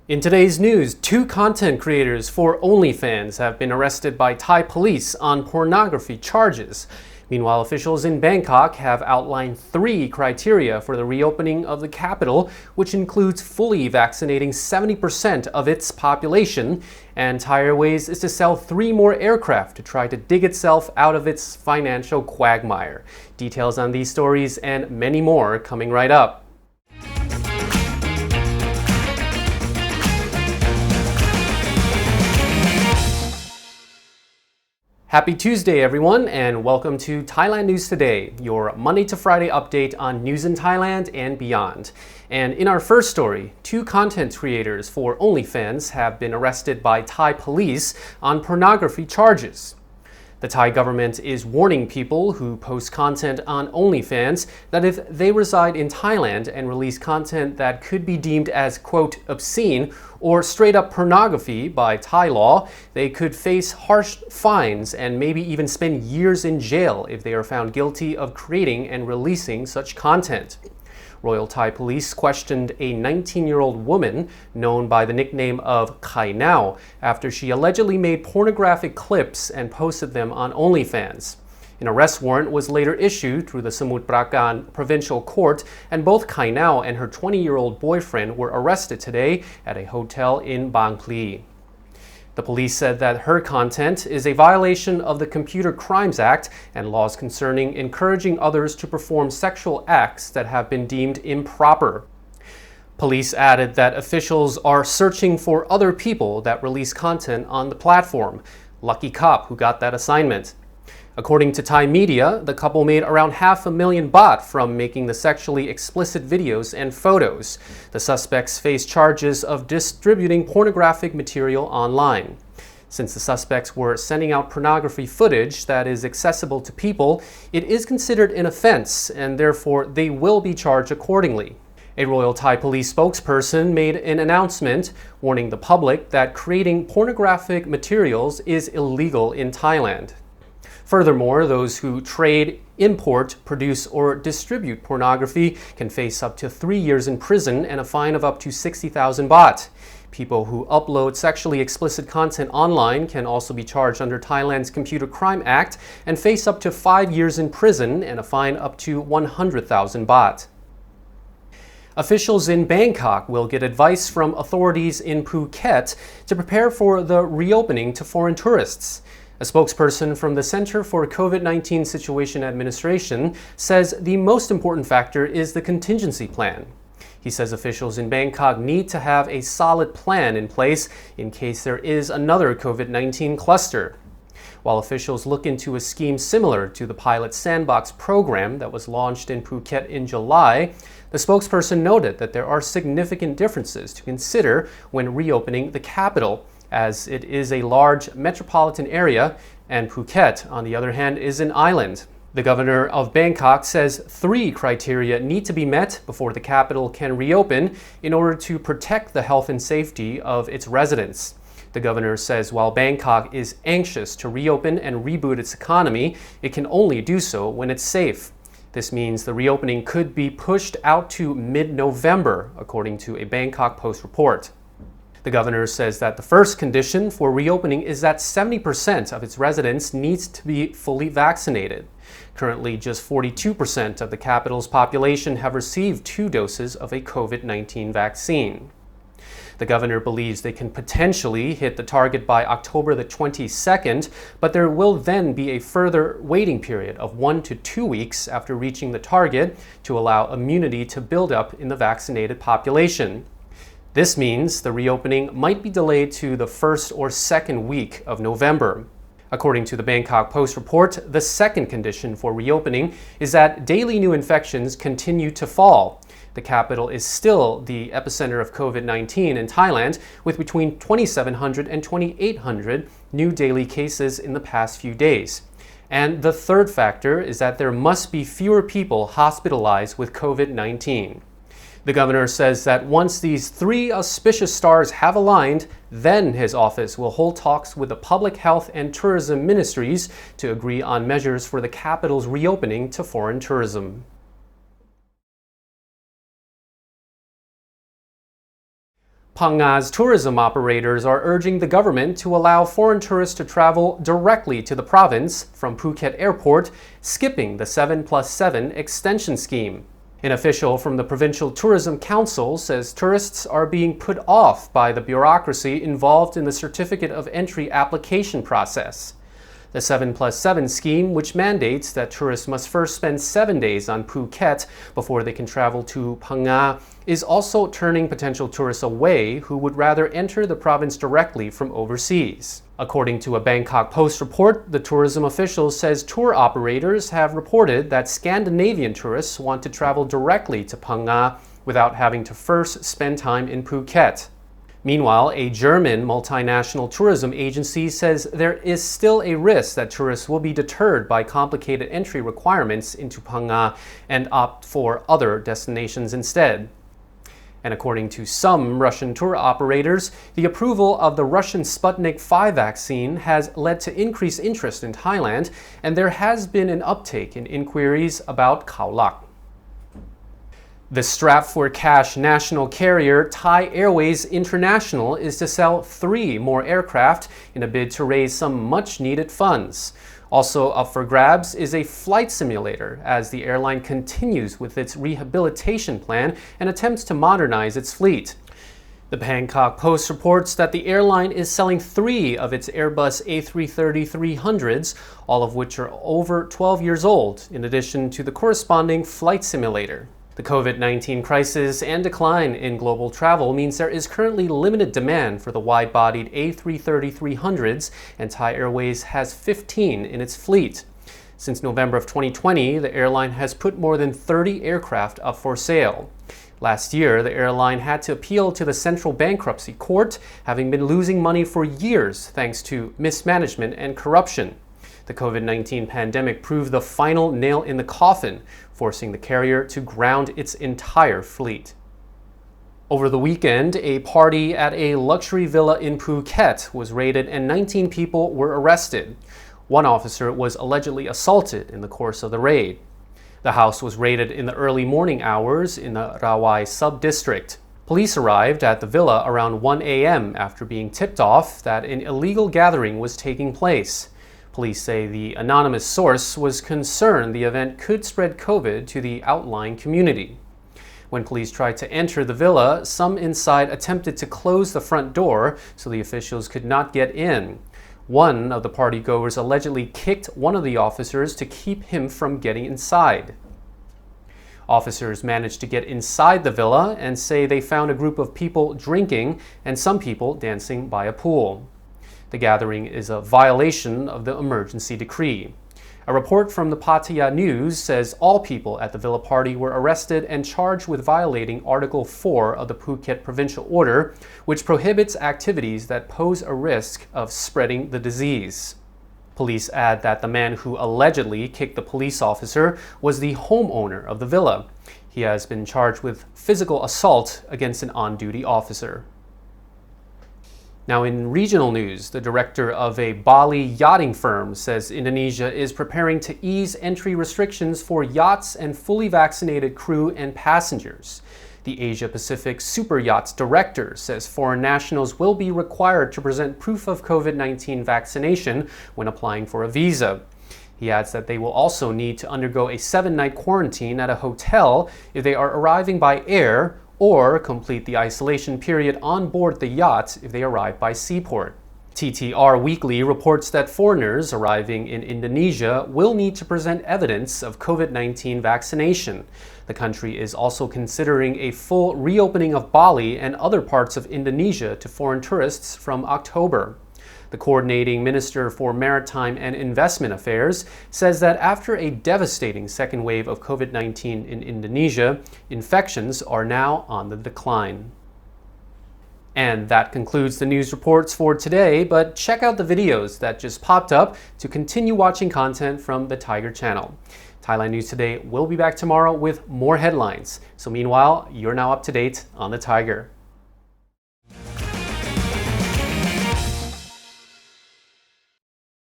In today's news, two content creators for OnlyFans have been arrested by Thai police on pornography charges. Meanwhile, officials in Bangkok have outlined 3 criteria for the reopening of the capital, which includes fully vaccinating 70% of its population, and Thai Airways is to sell 3 more aircraft to try to dig itself out of its financial quagmire. Details on these stories and many more coming right up. Happy Tuesday, everyone, and welcome to Thailand News Today, your Monday to Friday update on news in Thailand and beyond. And in our first story, 2 content creators for OnlyFans have been arrested by Thai police on pornography charges. The Thai government is warning people who post content on OnlyFans that if they reside in Thailand and release content that could be deemed as, quote, obscene or straight up pornography by Thai law, they could face harsh fines and maybe even spend years in jail if they are found guilty of creating and releasing such content. Royal Thai Police questioned a 19-year-old woman known by the nickname of Phang Nga after she allegedly made pornographic clips and posted them on OnlyFans. An arrest warrant was later issued through the Samut Prakan Provincial Court, and both Phang Nga and her 20-year-old boyfriend were arrested today at a hotel in Bang Pli. The police said that her content is a violation of the Computer Crimes Act and laws concerning encouraging others to perform sexual acts that have been deemed improper. Police added that officials are searching for other people that release content on the platform. Lucky cop who got that assignment. According to Thai media, the couple made around 500,000 baht from making the sexually explicit videos and photos. The suspects face charges of distributing pornographic material online. Since the suspects were sending out pornography footage that is accessible to people, it is considered an offense, and therefore they will be charged accordingly. A Royal Thai Police spokesperson made an announcement warning the public that creating pornographic materials is illegal in Thailand. Furthermore, those who trade, import, produce, or distribute pornography can face up to 3 years in prison and a fine of up to 60,000 baht. People who upload sexually explicit content online can also be charged under Thailand's Computer Crime Act and face up to 5 years in prison and a fine up to 100,000 baht. Officials in Bangkok will get advice from authorities in Phuket to prepare for the reopening to foreign tourists. A spokesperson from the Center for COVID-19 Situation Administration says the most important factor is the contingency plan. He says officials in Bangkok need to have a solid plan in place in case there is another COVID-19 cluster. While officials look into a scheme similar to the pilot Sandbox program that was launched in Phuket in July, the spokesperson noted that there are significant differences to consider when reopening the capital, as it is a large metropolitan area, and Phuket, on the other hand, is an island. The governor of Bangkok says 3 criteria need to be met before the capital can reopen in order to protect the health and safety of its residents. The governor says while Bangkok is anxious to reopen and reboot its economy, it can only do so when it's safe. This means the reopening could be pushed out to mid-November, according to a Bangkok Post report. The governor says that the first condition for reopening is that 70% of its residents needs to be fully vaccinated. Currently, just 42% of the capital's population have received 2 doses of a COVID-19 vaccine. The governor believes they can potentially hit the target by October the 22nd, but there will then be a further waiting period of 1 to 2 weeks after reaching the target to allow immunity to build up in the vaccinated population. This means the reopening might be delayed to the 1st or 2nd week of November. According to the Bangkok Post report, the second condition for reopening is that daily new infections continue to fall. The capital is still the epicenter of COVID-19 in Thailand, with between 2,700 and 2,800 new daily cases in the past few days. And the third factor is that there must be fewer people hospitalized with COVID-19. The governor says that once these 3 auspicious stars have aligned, then his office will hold talks with the public health and tourism ministries to agree on measures for the capital's reopening to foreign tourism. Phang Nga's tourism operators are urging the government to allow foreign tourists to travel directly to the province from Phuket Airport, skipping the 7+7 extension scheme. An official from the Provincial Tourism Council says tourists are being put off by the bureaucracy involved in the certificate of entry application process. The 7+7 scheme, which mandates that tourists must first spend 7 days on Phuket before they can travel to Phang Nga, is also turning potential tourists away who would rather enter the province directly from overseas. According to a Bangkok Post report, the tourism official says tour operators have reported that Scandinavian tourists want to travel directly to Phang Nga without having to first spend time in Phuket. Meanwhile, a German multinational tourism agency says there is still a risk that tourists will be deterred by complicated entry requirements into Phang Nga and opt for other destinations instead. And according to some Russian tour operators, the approval of the Russian Sputnik V vaccine has led to increased interest in Thailand, and there has been an uptake in inquiries about Khao Lak. The strap-for-cash national carrier Thai Airways International is to sell 3 more aircraft in a bid to raise some much-needed funds. Also up for grabs is a flight simulator as the airline continues with its rehabilitation plan and attempts to modernize its fleet. The Bangkok Post reports that the airline is selling 3 of its Airbus A330-300s, all of which are over 12 years old, in addition to the corresponding flight simulator. The COVID-19 crisis and decline in global travel means there is currently limited demand for the wide-bodied A330-300s, and Thai Airways has 15 in its fleet. Since November of 2020, the airline has put more than 30 aircraft up for sale. Last year, the airline had to appeal to the Central Bankruptcy Court, having been losing money for years thanks to mismanagement and corruption. The COVID-19 pandemic proved the final nail in the coffin, forcing the carrier to ground its entire fleet. Over the weekend, a party at a luxury villa in Phuket was raided and 19 people were arrested. One officer was allegedly assaulted in the course of the raid. The house was raided in the early morning hours in the Rawai sub-district. Police arrived at the villa around 1 a.m. after being tipped off that an illegal gathering was taking place. Police say the anonymous source was concerned the event could spread COVID to the outlying community. When police tried to enter the villa, some inside attempted to close the front door so the officials could not get in. One of the partygoers allegedly kicked one of the officers to keep him from getting inside. Officers managed to get inside the villa and say they found a group of people drinking and some people dancing by a pool. The gathering is a violation of the emergency decree. A report from the Pattaya News says all people at the villa party were arrested and charged with violating Article 4 of the Phuket Provincial Order, which prohibits activities that pose a risk of spreading the disease. Police add that the man who allegedly kicked the police officer was the homeowner of the villa. He has been charged with physical assault against an on-duty officer. Now in regional news, the director of a Bali yachting firm says Indonesia is preparing to ease entry restrictions for yachts and fully vaccinated crew and passengers. The Asia-Pacific Super Yachts director says foreign nationals will be required to present proof of COVID-19 vaccination when applying for a visa. He adds that they will also need to undergo a 7-night quarantine at a hotel if they are arriving by air, or complete the isolation period on board the yacht if they arrive by seaport. TTR Weekly reports that foreigners arriving in Indonesia will need to present evidence of COVID-19 vaccination. The country is also considering a full reopening of Bali and other parts of Indonesia to foreign tourists from October. The coordinating minister for Maritime and Investment Affairs says that after a devastating second wave of COVID-19 in Indonesia, infections are now on the decline. And that concludes the news reports for today, but check out the videos that just popped up to continue watching content from the Thaiger channel. Thailand News Today will be back tomorrow with more headlines. So meanwhile, you're now up to date on the Thaiger.